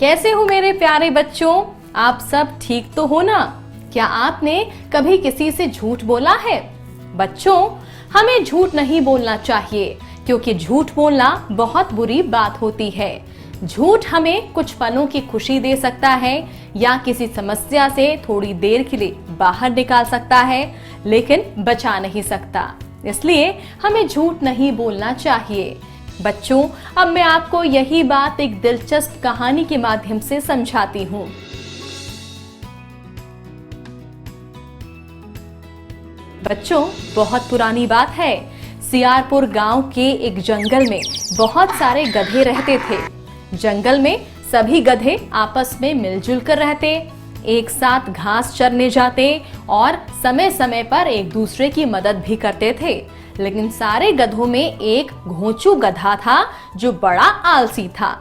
कैसे हो मेरे प्यारे बच्चों? आप सब ठीक तो हो ना? क्या आपने कभी किसी से झूठ बोला है? बच्चों, हमें झूठ नहीं बोलना चाहिए क्योंकि झूठ बोलना बहुत बुरी बात होती है। झूठ हमें कुछ पलों की खुशी दे सकता है या किसी समस्या से थोड़ी देर के लिए बाहर निकाल सकता है, लेकिन बचा नहीं सकता। इसलिए हमें झूठ नहीं बोलना चाहिए। बच्चों, अब मैं आपको यही बात एक दिलचस्प कहानी के माध्यम से समझाती हूँ। बच्चों, बहुत पुरानी बात है। सियारपुर गांव के एक जंगल में बहुत सारे गधे रहते थे। जंगल में सभी गधे आपस में मिलजुल कर रहते, एक साथ घास चरने जाते और समय समय पर एक दूसरे की मदद भी करते थे। लेकिन सारे गधों में एक घोंचू गधा था जो बड़ा आलसी था।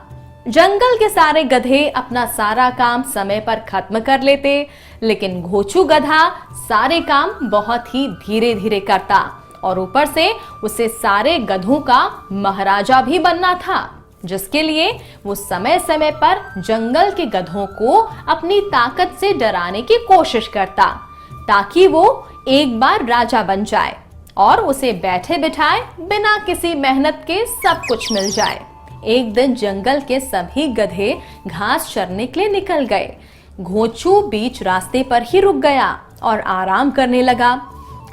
जंगल के सारे गधे अपना सारा काम समय पर खत्म कर लेते, लेकिन घोंचू गधा सारे काम बहुत ही धीरे धीरे करता और ऊपर से उसे सारे गधों का महाराजा भी बनना था, जिसके लिए वो समय समय पर जंगल के गधों को अपनी ताकत से डराने की कोशिश करता, ताकि वो एक बार राजा बन जाए और उसे बैठे बिठाए बिना किसी मेहनत के सब कुछ मिल जाए। एक दिन जंगल के सभी गधे घास चरने के लिए निकल गए। घोंचू बीच रास्ते पर ही रुक गया और आराम करने लगा।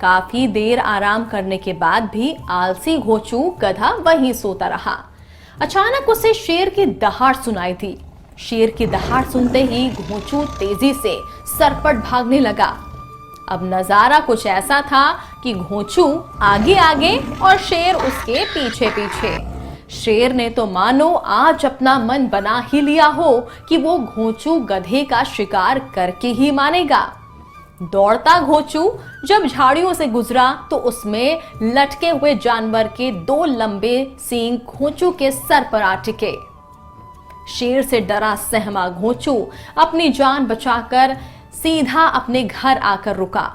काफी देर आराम करने के बाद भी आलसी घोंचू गधा वहीं सोता रहा। अचानक उसे शेर की दहाड़ सुनाई दी। शेर की दहाड़ सुनते ही घोंचू तेजी से सरपट भागने लगा। अब नजारा कुछ ऐसा था कि घोंचू आगे आगे और शेर उसके पीछे पीछे। शेर ने तो मानो आज अपना मन बना ही लिया हो कि वो घोंचू गधे का शिकार करके ही मानेगा। दौड़ता घोंचू जब झाड़ियों से गुजरा तो उसमें लटके हुए जानवर के दो लंबे सींग घोंचू के सर पर आ टिके। शेर से डरा सहमा घोंचू अपनी जान बचाकर सीधा अपने घर आकर रुका।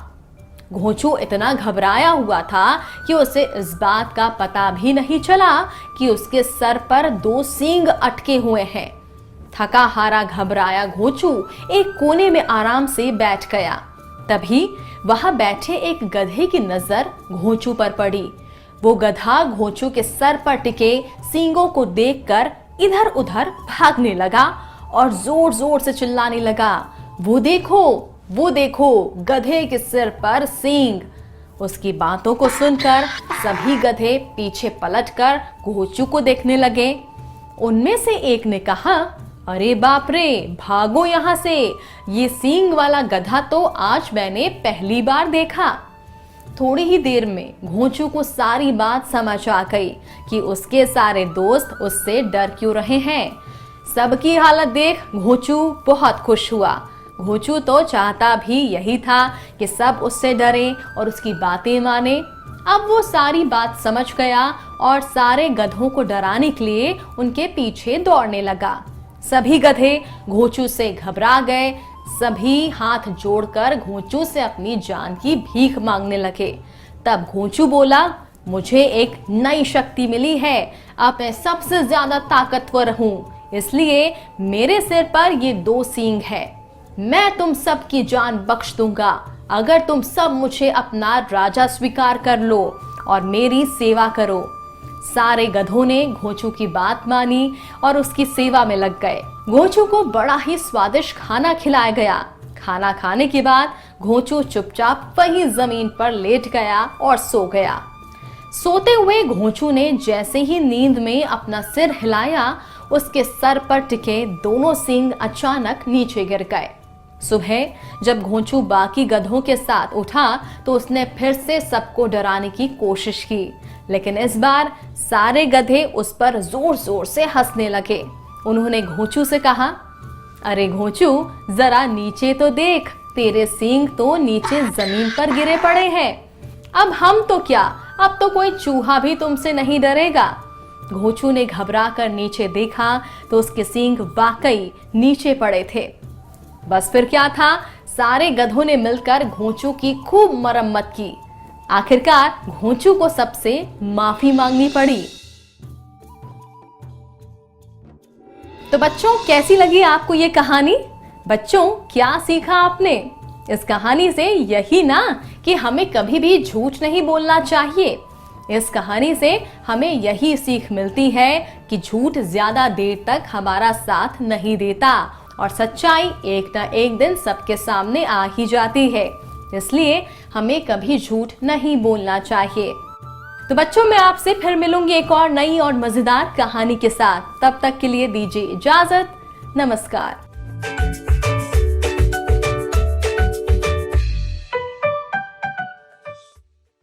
घोंचू इतना घबराया हुआ था कि उसे इस बात का पता भी नहीं चला कि उसके सर पर दो सींग अटके हुए हैं। थका हारा घबराया घोंचू एक कोने में आराम से बैठ गया। तभी वहां बैठे एक गधे की नजर घोंचू पर पड़ी। वो गधा घोंचू के सर पर टिके सींगों को देखकर इधर उधर भागने लगा और जोर जोर से चिल्लाने लगा, वो देखो गधे के सिर पर सींग। उसकी बातों को सुनकर सभी गधे पीछे पलटकर घोंचू को देखने लगे। उनमें से एक ने कहा, अरे बाप रे, भागो यहाँ से, ये सींग वाला गधा तो आज मैंने पहली बार देखा। थोड़ी ही देर में घोंचू को सारी बात समझ आ गई कि उसके सारे दोस्त उससे डर क्यों रहे हैं। सबकी हालत देख घोंचू बहुत खुश हुआ। घोंचू तो चाहता भी यही था कि सब उससे डरे और उसकी बातें माने। अब वो सारी बात समझ गया और सारे गधों को डराने के लिए उनके पीछे दौड़ने लगा। सभी गधे घोंचू से घबरा गए। सभी हाथ जोड़कर घोंचू से अपनी जान की भीख मांगने लगे। तब घोंचू बोला, मुझे एक नई शक्ति मिली है। अब मैं सबसे ज्यादा ताकतवर हूँ, इसलिए मेरे सिर पर ये दो सींग है। मैं तुम सबकी जान बख्श दूंगा अगर तुम सब मुझे अपना राजा स्वीकार कर लो और मेरी सेवा करो। सारे गधों ने घोंचू की बात मानी और उसकी सेवा में लग गए। घोंचू को बड़ा ही स्वादिष्ट खाना खिलाया गया। खाना खाने के बाद घोंचू चुपचाप वहीं जमीन पर लेट गया और सो गया। सोते हुए घोंचू ने जैसे ही नींद में अपना सिर हिलाया, उसके सर पर टिके दोनों सींग अचानक नीचे गिर गए। सुबह जब घोंचू बाकी गधों के साथ उठा तो उसने फिर से सबको डराने की कोशिश की, लेकिन इस बार सारे गधे उस पर जोर जोर से हंसने लगे। उन्होंने घोंचू से कहा, अरे घोंचू, जरा नीचे तो देख, तेरे सींग तो नीचे जमीन पर गिरे पड़े हैं। अब हम तो क्या, अब तो कोई चूहा भी तुमसे नहीं डरेगा। घोंचू ने घबरा कर नीचे देखा तो उसके सींग वाकई नीचे पड़े थे। बस फिर क्या था, सारे गधों ने मिलकर घोंचू की खूब मरम्मत की। आखिरकार घोंचू को सबसे माफी मांगनी पड़ी। तो बच्चों, कैसी लगी आपको ये कहानी? बच्चों, क्या सीखा आपने इस कहानी से? यही ना कि हमें कभी भी झूठ नहीं बोलना चाहिए। इस कहानी से हमें यही सीख मिलती है कि झूठ ज्यादा देर तक हमारा साथ नहीं देता और सच्चाई एक न एक दिन सबके सामने आ ही जाती है। इसलिए हमें कभी झूठ नहीं बोलना चाहिए। तो बच्चों, मैं आपसे फिर मिलूंगी एक और नई और मजेदार कहानी के साथ। तब तक के लिए दीजिए इजाजत। नमस्कार।